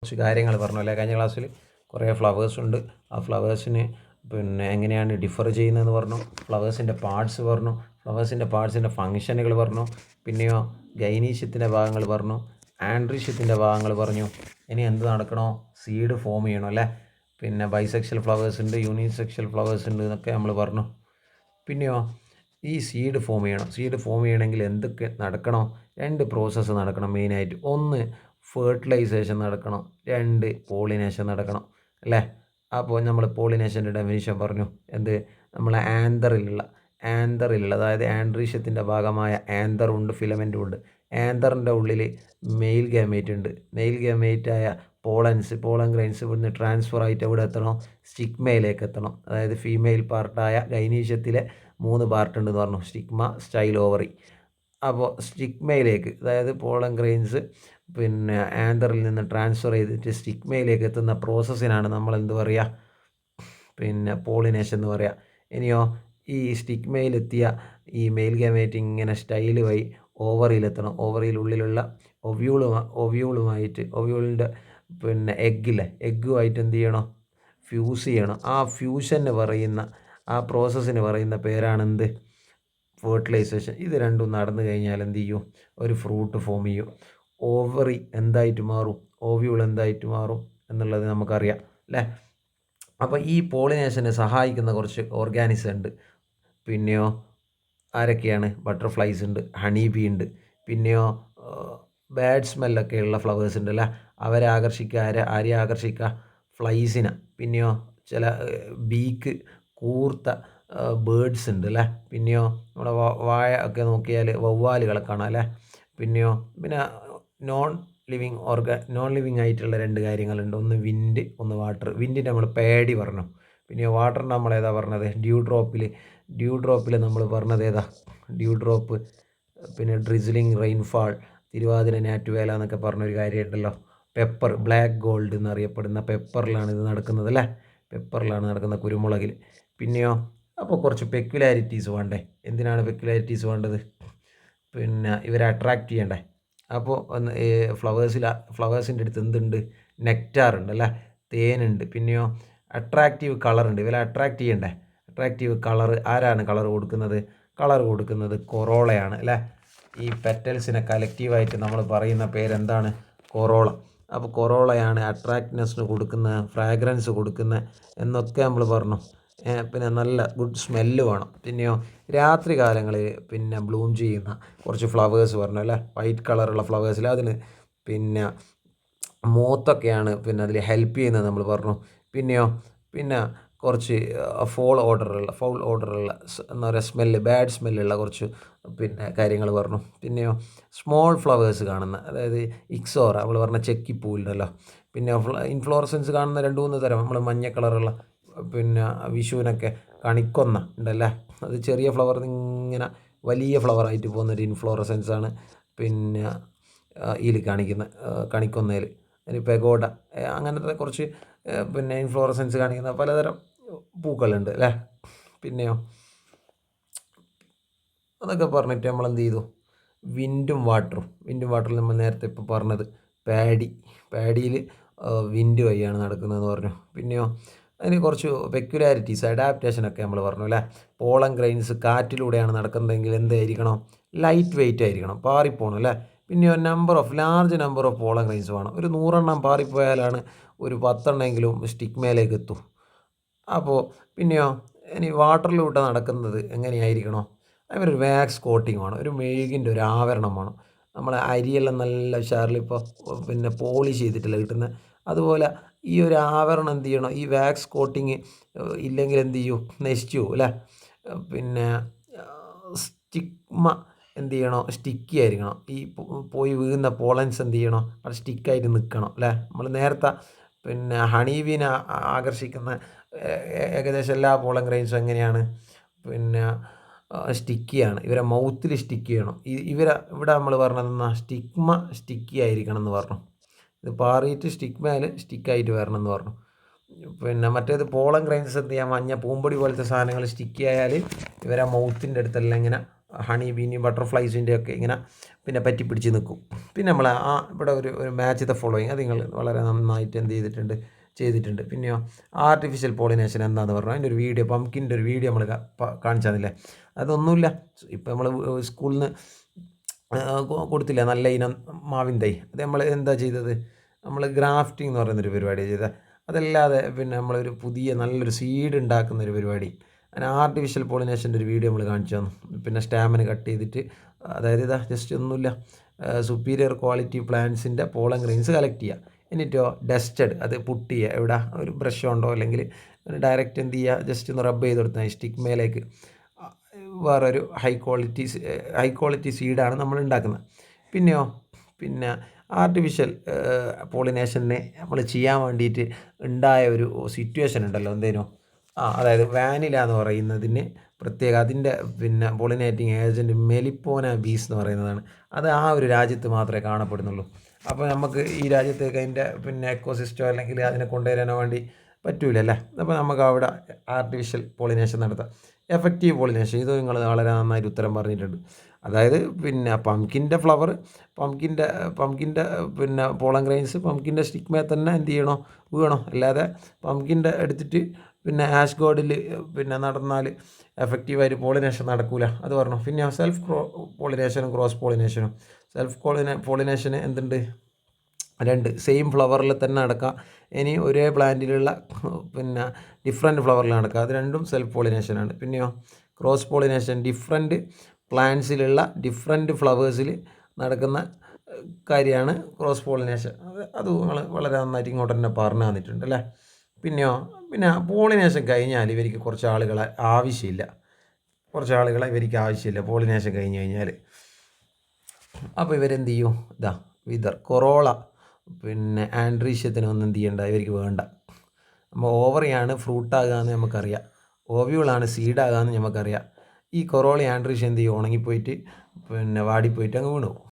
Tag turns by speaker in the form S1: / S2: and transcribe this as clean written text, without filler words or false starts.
S1: കുറച്ച് കാര്യങ്ങൾ പറഞ്ഞു അല്ലേ കഴിഞ്ഞ ക്ലാസ്സിൽ. കുറേ ഫ്ലവേഴ്സ് ഉണ്ട്. ആ ഫ്ലവേഴ്സിന് എങ്ങനെയാണ് ഡിഫർ ചെയ്യുന്നതെന്ന് പറഞ്ഞു. ഫ്ലവേഴ്സിൻ്റെ പാർട്സ് പറഞ്ഞു. ഫ്ലവേഴ്സിൻ്റെ പാർട്സിൻ്റെ ഫങ്ഷനുകൾ പറഞ്ഞു. പിന്നെയോ ഗൈനീഷ്യത്തിൻ്റെ ഭാഗങ്ങൾ പറഞ്ഞു. ആൻഡ്രീഷ്യത്തിൻ്റെ ഭാഗങ്ങൾ പറഞ്ഞു. ഇനി എന്ത് നടക്കണോ? സീഡ് ഫോം ചെയ്യണം അല്ലേ. പിന്നെ ബൈസെക്ഷൽ ഫ്ലവേഴ്സ് ഉണ്ട്, യൂണിസെക്ഷൽ ഫ്ലവേഴ്സ് ഉണ്ട് എന്നൊക്കെ നമ്മൾ പറഞ്ഞു. പിന്നെയോ ഈ സീഡ് ഫോം ചെയ്യണം. സീഡ് ഫോം ചെയ്യണമെങ്കിൽ എന്തൊക്കെ നടക്കണം? 2 പ്രോസസ്സ് നടക്കണം മെയിനായിട്ട്. ഒന്ന് ഫെർട്ടിലൈസേഷൻ നടക്കണം, 2 പോളിനേഷൻ നടക്കണം അല്ലേ. അപ്പോൾ നമ്മൾ പോളിനേഷൻ്റെ ഡെഫിനിഷൻ പറഞ്ഞു. എന്ത്? നമ്മളെ ആന്തറിലുള്ള അതായത് ആൻഡ്രീഷ്യത്തിൻ്റെ ഭാഗമായ ആന്തറുണ്ട്, ഫിലമെൻറ്റും ഉണ്ട്. ആന്തറിൻ്റെ ഉള്ളിൽ മെയിൽ ഗാമേറ്റ് ഉണ്ട്. മെയിൽ ഗാമേറ്റായ പോളൻ ഗ്രൈൻസ് ഇവിടുന്ന് ട്രാൻസ്ഫർ ആയിട്ട് എവിടെ എത്തണം? സ്റ്റിഗ്മയിലേക്ക് എത്തണം. അതായത് ഫീമെയിൽ പാർട്ടായ ഗൈനീഷ്യത്തിലെ 3 പാർട്ട് ഉണ്ടെന്ന് പറഞ്ഞു. Stigma, style, ovary. അപ്പോൾ സ്റ്റിഗ്മയിലേക്ക്, അതായത് പോളൻ ഗ്രെയിൻസ് ആന്തറിൽ നിന്ന് ട്രാൻസ്ഫർ ചെയ്തിട്ട് സ്റ്റിഗ്മയിലേക്ക് എത്തുന്ന പ്രോസസ്സിനാണ് നമ്മൾ എന്ത് പറയുക? പോളിനേഷൻ എന്ന് പറയുക. ഇനിയോ ഈ സ്റ്റിഗ്മയിലെത്തിയ ഈ മെയിൽ ഗാമേറ്റ് ഇങ്ങനെ സ്റ്റൈൽ വഴി ഓവറിയിലെത്തണം. ഓവറിയിലുള്ളിലുള്ള ഒവ്യൂളിൻ്റെ എഗ്ഗുമായിട്ട് എന്ത് ചെയ്യണം? ഫ്യൂസ് ചെയ്യണം. ആ ഫ്യൂഷന് പറയുന്ന, ആ പ്രോസസ്സിന് പറയുന്ന പേരാണെന്ത്? ഫെർട്ടിലൈസേഷൻ. ഇത് രണ്ടും നടന്നു കഴിഞ്ഞാൽ എന്ത് ചെയ്യും? ഒരു ഫ്രൂട്ട് ഫോം ചെയ്യും. ഓവറി എന്തായിട്ട് മാറും? ഓവ്യൂൾ എന്തായിട്ട് മാറും എന്നുള്ളത് നമുക്കറിയാം അല്ലേ. അപ്പോൾ ഈ പോളിനേഷനെ സഹായിക്കുന്ന കുറച്ച് ഓർഗാനിസം ഉണ്ട്. പിന്നെയോ ആരൊക്കെയാണ്? ബട്ടർഫ്ലൈസ് ഉണ്ട്, ഹണി ബീ ഉണ്ട്. പിന്നെയോ ബാഡ് സ്മെല്ലൊക്കെ ഉള്ള ഫ്ലവേഴ്സ് ഉണ്ട് അല്ലേ. അവരെ ആകർഷിക്കുക, ആരെയും ആകർഷിക്കുക? ഫ്ലൈസിനെ. പിന്നെയോ ചില ബീക്ക് കൂർത്ത ബേഡ്സ് ഉണ്ട് അല്ലേ. പിന്നെയോ നമ്മുടെ വാഴ ഒക്കെ നോക്കിയാൽ വവ്വാലുകളെ കാണാം അല്ലേ. പിന്നെ നോൺ ലിവിങ് ആയിട്ടുള്ള 2 കാര്യങ്ങളുണ്ട്. ഒന്ന് വിൻഡ്, ഒന്ന് വാട്ടർ. വിൻഡിൻ്റെ നമ്മൾ പേടി പറഞ്ഞു. പിന്നെ വാട്ടറിൻ്റെ നമ്മൾ ഏതാ പറഞ്ഞത്? ഡ്യൂ ഡ്രോപ്പിൽ നമ്മൾ പറഞ്ഞത് ഏതാ? ഡ്യൂ ഡ്രോപ്പ്, പിന്നെ ഡ്രിസിലിംഗ് റെയിൻഫാൾ, തിരുവാതിര ഞാറ്റുവേല എന്നൊക്കെ പറഞ്ഞൊരു കാര്യമുണ്ടല്ലോ. പെപ്പർ, ബ്ലാക്ക് ഗോൾഡ് എന്നറിയപ്പെടുന്ന പെപ്പറിലാണ് ഇത് നടക്കുന്നത് അല്ലേ. പെപ്പറിലാണ് നടക്കുന്ന, കുരുമുളകിൽ. പിന്നെയോ അപ്പോൾ കുറച്ച് പെക്യുലാരിറ്റീസ് വേണ്ടേ? എന്തിനാണ് പെക്യുലാരിറ്റീസ് വേണ്ടത്? ഇവരെ അട്രാക്റ്റ് ചെയ്യണ്ടേ. അപ്പോൾ ഫ്ലവേഴ്സിൻ്റെ അടുത്ത് എന്തുണ്ട്? നെക്റ്റാർ ഉണ്ട് അല്ലേ, തേനുണ്ട്. പിന്നെയോ അട്രാക്റ്റീവ് കളറുണ്ട്. ഇവരെ അട്രാക്റ്റ് ചെയ്യണ്ടേ. അട്രാക്റ്റീവ് കളറ് ആരാണ് കളർ കൊടുക്കുന്നത്? കളർ കൊടുക്കുന്നത് കൊറോളയാണ് അല്ലേ. ഈ പെറ്റൽസിനെ കലക്റ്റീവായിട്ട് നമ്മൾ പറയുന്ന പേരെന്താണ്? കൊറോള. അപ്പോൾ കൊറോളയാണ് അട്രാക്റ്റ്നെസ്സിന് കൊടുക്കുന്ന, ഫ്രാഗ്രൻസ് കൊടുക്കുന്ന എന്നൊക്കെ നമ്മൾ പറഞ്ഞു. പിന്നെ നല്ല ഗുഡ് സ്മെല്ല് വേണം. പിന്നെയോ രാത്രി കാലങ്ങളിൽ ബ്ലൂം ചെയ്യുന്ന കുറച്ച് ഫ്ലവേഴ്സ് പറഞ്ഞു അല്ലേ. വൈറ്റ് കളറുള്ള ഫ്ലവേഴ്സിൽ അതിന് മോത്തൊക്കെയാണ് അതിൽ ഹെൽപ്പ് ചെയ്യുന്നത് നമ്മൾ പറഞ്ഞു. പിന്നെയോ കുറച്ച് ഫൗൾ ഓർഡറുള്ള എന്താ പറയുക, സ്മെല്ല്, ബാഡ് സ്മെല്ലുള്ള കുറച്ച് കാര്യങ്ങൾ പറഞ്ഞു. പിന്നെയോ സ്മോൾ ഫ്ലവേഴ്സ് കാണുന്ന, അതായത് ഇക്സോറ, നമ്മൾ പറഞ്ഞ ചെക്കിപ്പൂവിലുണ്ടല്ലോ. പിന്നെ ഇൻഫ്ലോറസൻസ് കാണുന്ന 2-3 തരം. നമ്മൾ മഞ്ഞ കളറുള്ള വിഷുവിനൊക്കെ കണിക്കൊന്ന ഉണ്ടല്ലേ. അത് ചെറിയ ഫ്ലവർ ഇങ്ങനെ വലിയ ഫ്ലവറായിട്ട് പോകുന്നൊരു ഇൻഫ്ലോറസൻസാണ് ഇതിൽ കാണിക്കുന്ന കണിക്കൊന്നയിൽ. അതിന് പെഗോഡ അങ്ങനത്തെ കുറച്ച് ഇൻഫ്ലോറസൻസ് കാണിക്കുന്ന പലതരം പൂക്കളുണ്ട് അല്ലേ. പിന്നെയോ അതൊക്കെ പറഞ്ഞിട്ട് നമ്മൾ എന്ത് ചെയ്തു? വിൻഡും വാട്ടറും നമ്മൾ നേരത്തെ ഇപ്പോൾ പറഞ്ഞത് പാഡിയിൽ വിൻഡ് വഴിയാണ് നടക്കുന്നതെന്ന് പറഞ്ഞു. പിന്നെയോ അതിന് കുറച്ച് പെക്യുലാരിറ്റീസ്, അഡാപ്റ്റേഷനൊക്കെ നമ്മൾ പറഞ്ഞു അല്ലേ. പോളൻ ഗ്രൈൻസ് കാറ്റിലൂടെയാണ് നടക്കുന്നതെങ്കിൽ എന്തായിരിക്കണം? ലൈറ്റ് വെയിറ്റ് ആയിരിക്കണം, പാറിപ്പോണം അല്ലേ. പിന്നെയോ large number of pollen grains വേണം. ഒരു 100 എണ്ണം പാറിപ്പോയാലാണ് ഒരു 10 എണ്ണമെങ്കിലും സ്റ്റിഗ്മയിലേക്ക് എത്തും. അപ്പോൾ പിന്നെയോ ഇനി വാട്ടറിലൂടെ നടക്കുന്നത് എങ്ങനെയായിരിക്കണോ? അതിനൊരു വാക്സ് കോട്ടിങ് വേണം, ഒരു മെഴുകിൻ്റെ ഒരു ആവരണം വേണം. നമ്മൾ അരിയെല്ലാം നല്ല ഉഷാറിലിപ്പോൾ പോളിഷ് ചെയ്തിട്ടല്ല കിട്ടുന്നത്. അതുപോലെ ഈ ഒരു ആവരണം എന്ത് ചെയ്യണം? ഈ വാക്സ് കോട്ടിങ് ഇല്ലെങ്കിൽ എന്ത് ചെയ്യും? നശിച്ചു പോകും അല്ലേ. സ്റ്റിഗ്മ എന്ത് ചെയ്യണം? സ്റ്റിക്കി ആയിരിക്കണം. ഈ പോയി വീഴുന്ന പോളൻസ് എന്ത് ചെയ്യണം? അത് സ്റ്റിക്കായിട്ട് നിൽക്കണം അല്ലേ. നമ്മൾ നേരത്തെ ഹണി ബീനെ ആകർഷിക്കുന്ന ഏകദേശം എല്ലാ പോളൻ ഗ്രൈൻസും എങ്ങനെയാണ്? സ്റ്റിക്കിയാണ്. ഇവരെ മൗത്തിൽ സ്റ്റിക്ക് ചെയ്യണം. ഇവിടെ നമ്മൾ പറഞ്ഞതെന്നാ സ്റ്റിഗ്മ സ്റ്റിക്കി ആയിരിക്കണം എന്ന് പറഞ്ഞു. ഇത് പാറിയിട്ട് സ്റ്റിഗ്മയിൽ സ്റ്റിക്കായിട്ട് വരണം എന്ന് പറഞ്ഞു. മറ്റേത് പോളൻ ഗ്രൈൻസ് എന്ത് ചെയ്യാം? മഞ്ഞ പൂമ്പൊടി പോലത്തെ സാധനങ്ങൾ സ്റ്റിക്കി ആയാൽ ഇവരെ മൗത്തിൻ്റെ അടുത്തെല്ലാം ഇങ്ങനെ ഹണി ബീനി ബട്ടർഫ്ലൈസിൻ്റെ ഒക്കെ ഇങ്ങനെ പിന്നെ പറ്റി പിടിച്ച് നിൽക്കും. പിന്നെ നമ്മൾ ഇവിടെ ഒരു മാച്ച് ദ ഫോളോയിങ് അത് നിങ്ങൾ വളരെ നന്നായിട്ട് എന്ത് ചെയ്തിട്ടുണ്ട്. പിന്നെയോ ആർട്ടിഫിഷ്യൽ പോളിനേഷൻ എന്താണെന്ന് പറഞ്ഞാൽ അതിൻ്റെ ഒരു വീഡിയോ പംകിൻ്റെ ഒരു വീഡിയോ നമ്മൾ കാണിച്ചു തന്നില്ലേ. അതൊന്നുമില്ല, ഇപ്പം നമ്മൾ സ്കൂളിൽ നിന്ന് കൊടുത്തില്ല നല്ല ഇനം മാവിൻ തൈ, അത് നമ്മൾ എന്താ ചെയ്തത്, നമ്മൾ ഗ്രാഫ്റ്റിംഗ് എന്ന് പറയുന്നൊരു പരിപാടിയാണ് ചെയ്തത്. അതല്ലാതെ പിന്നെ നമ്മളൊരു പുതിയ നല്ലൊരു സീഡ് ഉണ്ടാക്കുന്നൊരു പരിപാടി, അങ്ങനെ ആർട്ടിഫിഷ്യൽ പോളിനേഷൻ്റെ ഒരു വീഡിയോ നമ്മൾ കാണിച്ചു തന്നു. പിന്നെ സ്റ്റാമിന് കട്ട് ചെയ്തിട്ട്, അതായത് ഇതാ ജസ്റ്റ് ഒന്നുമില്ല, സുപ്പീരിയർ ക്വാളിറ്റി പ്ലാന്റ്സിൻ്റെ പോളൻ ഗ്രെയിൻസ് കളക്ട് ചെയ്യുക, എന്നിട്ടോ ഡസ്റ്റഡ് അത് പുട്ട് ചെയ്യുക, എവിടെ ഒരു ബ്രഷ് ഉണ്ടോ അല്ലെങ്കിൽ ഡയറക്റ്റ് എന്ത് ചെയ്യുക, ജസ്റ്റ് ഒന്ന് റബ്ബ് ചെയ്ത് കൊടുത്താൽ സ്റ്റിക്ക് മേലേക്ക് വേറൊരു ഹൈ ക്വാളിറ്റി സീഡാണ് നമ്മൾ ഉണ്ടാക്കുന്നത്. പിന്നെ ആർട്ടിഫിഷ്യൽ പോളിനേഷനെ നമ്മൾ ചെയ്യാൻ വേണ്ടിയിട്ട് ഉണ്ടായ ഒരു സിറ്റുവേഷൻ ഉണ്ടല്ലോ, എന്തേനോ അതായത് വാനില എന്ന് പറയുന്നതിന് പ്രത്യേക അതിൻ്റെ പിന്നെ പോളിനേറ്റിംഗ് ഏജൻറ്റ് മെലിപ്പോന ബീസ് എന്ന് പറയുന്നതാണ്. അത് ആ ഒരു രാജ്യത്ത് മാത്രമേ കാണപ്പെടുന്നുള്ളൂ. അപ്പോൾ നമുക്ക് ഈ രാജ്യത്തേക്ക് അതിൻ്റെ പിന്നെ എക്കോസിസ്റ്റം അല്ലെങ്കിൽ അതിനെ കൊണ്ടുവരാനോ വേണ്ടി പറ്റൂലല്ലേ. അപ്പോൾ നമുക്ക് അവിടെ ആർട്ടിഫിഷ്യൽ പോളിനേഷൻ നടത്താം. എഫക്റ്റീവ് പോളിനേഷൻ, ഇത് നിങ്ങൾ വളരെ നന്നായിട്ട് ഉത്തരം പറഞ്ഞിട്ടുണ്ട്. അതായത് പിന്നെ പംകിൻ്റെ ഫ്ലവർ, പംകിൻ്റെ പിന്നെ പോളൻ ഗ്രെയിൻസ് പംകിൻ്റെ സ്റ്റിക്മേ തന്നെ എന്ത് ചെയ്യണോ, വീണോ, അല്ലാതെ പംകിൻ്റെ എടുത്തിട്ട് പിന്നെ ആഷ് ഗോഡിൽ പിന്നെ നടന്നാൽ എഫക്റ്റീവായിട്ട് പോളിനേഷൻ നടക്കൂല, അത് പറഞ്ഞു. പിന്നെ സെൽഫ് പോളിനേഷനും ക്രോസ് പോളിനേഷനും. സെൽഫ് പോളിനേഷന് എന്തുണ്ട്, രണ്ട് സെയിം ഫ്ലവറിൽ തന്നെ നടക്കുക, ഇനി ഒരേ പ്ലാന്റിലുള്ള പിന്നെ ഡിഫറെൻറ്റ് ഫ്ലവറിൽ നടക്കുക, അത് രണ്ടും സെൽഫ് പോളിനേഷനാണ്. പിന്നെയോ ക്രോസ് പോളിനേഷൻ, ഡിഫറെൻറ്റ് പ്ലാന്റ്സിലുള്ള ഡിഫറെൻറ്റ് ഫ്ലവേഴ്സിൽ നടക്കുന്ന കാര്യമാണ് ക്രോസ് പോളിനേഷൻ. അത് നിങ്ങൾ വളരെ നന്നായിട്ട് ഇങ്ങോട്ട് തന്നെ പറഞ്ഞു തന്നിട്ടുണ്ട് അല്ലേ. പിന്നെ പോളിനേഷൻ കഴിഞ്ഞാൽ ഇവർക്ക് കുറച്ച് ആളുകളെ ആവശ്യമില്ല പോളിനേഷൻ കഴിഞ്ഞ് കഴിഞ്ഞാൽ. അപ്പോൾ ഇവരെന്ത് ചെയ്യും, കൊറോള പിന്നെ ആൻഡ്രീഷ്യത്തിനൊന്നും എന്ത് ചെയ്യണ്ട, ഇവർക്ക് വേണ്ട. നമ്മൾ ഓവറിയാണ് ഫ്രൂട്ടാകുക എന്ന് നമുക്കറിയാം, ഓവ്യൂളാണ് സീഡാകുക എന്ന് നമുക്കറിയാം. ഈ കൊറോള ആൻഡ്രീഷ്യ എന്ത് ചെയ്യും, ഉണങ്ങിപ്പോയിട്ട് പിന്നെ വാടിപ്പോയിട്ട് അങ്ങ് വീണു.